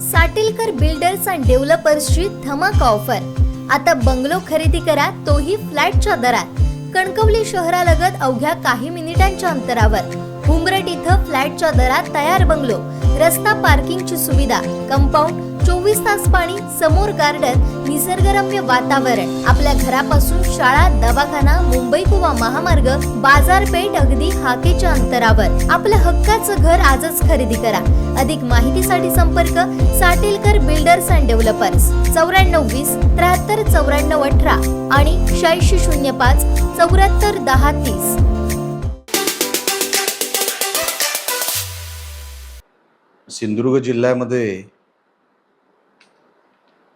साटिलकर builders and डेव्हलपर्सची धमाका offer. आता bungalow खरेदी करा, तोही फ्लॅटच्या दरात। कणकवली शहरालगत अवघ्या काही मिनिटांच्या अंतरावर उमरट इथं फ्लॅटच्या दरात तयार बंगलो, रस्ता पार्किंगची सुविधा, कंपाऊंड, 24 तास पाणी, समोर गार्डन, निसर्गरम्य वातावरण। आपल्या घरापासून शाळा, दवाखाना, मुंबई गोवा महामार्ग, बाजारपेठ अगदी हाकेच्या अंतरावर। आपलं हक्काचं घर आजच खरेदी करा। अधिक माहितीसाठी संपर्क साटिलकर बिल्डर्स अँड डेव्हलपर्स 9420 73 94 18 आणि 8605 74 10 30। सिंधुदुर्ग जिल्ह्यामध्ये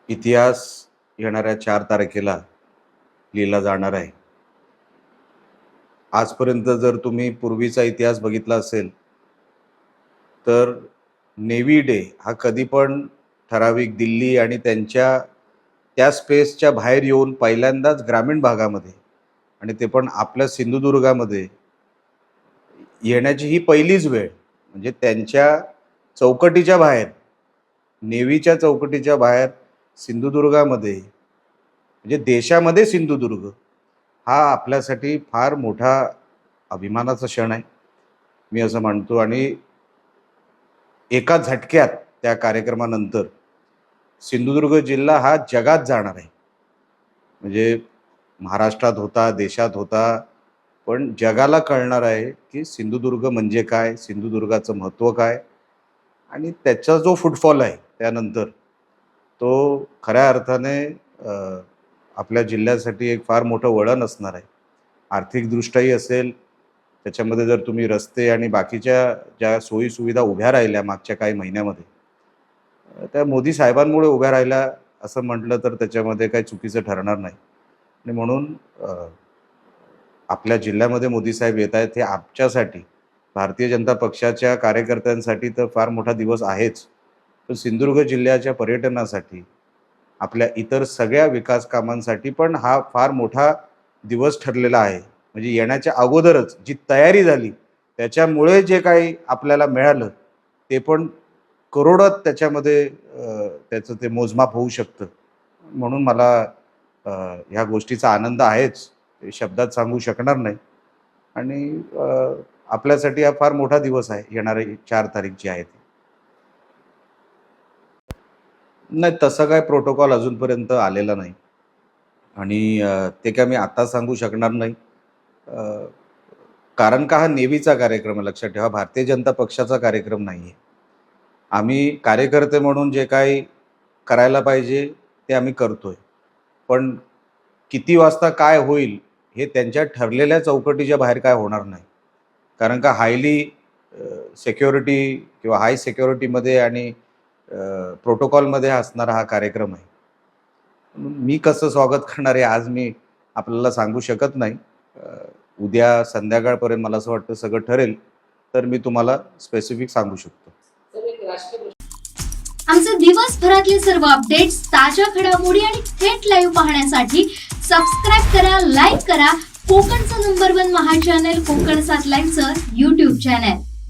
इतिहास येणाऱ्या 4 तारखेला लिहिला जाणार आहे। आजपर्यंत जर तुम्ही पूर्वीचा इतिहास बघितला असेल तर नेव्ही डे हा कधी पण ठराविक दिल्ली आणि त्या स्पेसच्या बाहेर येऊन पहिल्यांदाच ग्रामीण भागामध्ये आणि ते पण आपल्या सिंधुदुर्गामध्ये येण्याची ही पहिलीच वेळ। म्हणजे त्यांच्या चौकटीच्या बाहेर, नेव्हीच्या चौकटीच्या बाहेर सिंधुदुर्गामध्ये, म्हणजे देशामध्ये सिंधुदुर्ग हा आपल्यासाठी फार मोठा अभिमानाचा क्षण आहे, मी असं मानतो। आणि एका झटक्यात त्या कार्यक्रमानंतर सिंधुदुर्ग जिल्हा हा जगात जाणार आहे। म्हणजे महाराष्ट्रात होता, देशात होता, पण जगाला कळणार आहे की सिंधुदुर्ग म्हणजे काय, सिंधुदुर्गाचं महत्त्व काय आणि त्याचा जो फुटफॉल आहे त्यानंतर तो खऱ्या अर्थाने आपल्या जिल्ह्यासाठी एक फार मोठं वळण असणार आहे। आर्थिकदृष्ट्याही असेल, त्याच्यामध्ये जर तुम्ही रस्ते आणि बाकीच्या ज्या सोयीसुविधा उभ्या राहिल्या मागच्या काही महिन्यामध्ये, त्या मोदी साहेबांमुळे उभ्या राहिल्या असं म्हटलं तर त्याच्यामध्ये काही चुकीचं ठरणार नाही। आणि म्हणून आपल्या जिल्ह्यामध्ये मोदी साहेब येत आहेत, हे आमच्यासाठी, भारतीय जनता पक्षाच्या कार्यकर्त्यांसाठी तर फार मोठा दिवस आहेच, पण सिंधुदुर्ग जिल्ह्याच्या पर्यटनासाठी, आपल्या इतर सगळ्या विकास कामांसाठी पण हा फार मोठा दिवस ठरलेला आहे। म्हणजे येण्याच्या अगोदरच जी तयारी झाली त्याच्यामुळे जे काही आपल्याला मिळालं ते पण करोडोत त्याच्यामध्ये त्याचं ते मोजमाप होऊ शकतं। म्हणून मला ह्या गोष्टीचा आनंद आहेच, ते शब्दात सांगू शकणार नाही। आणि आपल्यासाठी हा फार मोठा दिवस आहे, येणारी 4 तारीख जी आहे ती। नाही, तसं काय प्रोटोकॉल अजूनपर्यंत आलेला नाही आणि ते काय मी आता सांगू शकणार नाही। कारण का हा नेव्हीचा कार्यक्रम आहे, लक्षात ठेवा, भारतीय जनता पक्षाचा कार्यक्रम नाही आहे। आम्ही कार्यकर्ते म्हणून जे काही करायला पाहिजे ते आम्ही करतोय, पण किती वाजता काय होईल हे त्यांच्या ठरलेल्या चौकटीच्या बाहेर काय होणार नाही। कारण का हायली सिक्युरिटी किंवा हाय सिक्युरिटीमध्ये आणि प्रोटोकॉलमध्ये असणारा हा कार्यक्रम आहे। मी कसं स्वागत करणार आहे आज मी आपल्याला सांगू शकत नाही। उद्या संध्याकाळपर्यंत मला असं वाटतं सगळं ठरेल, तर मी तुम्हाला स्पेसिफिक सांगू शकतो। आमचे दिवसभरातले सर्व अपडेट्स, ताज्या घडामोडी आणि थेट लाईव्ह पाहण्यासाठी सबस्क्राईब करा, लाईक करा कोकणचं नंबर 1 महा चॅनल कोकण 7 लाईव्हचं YouTube चॅनल।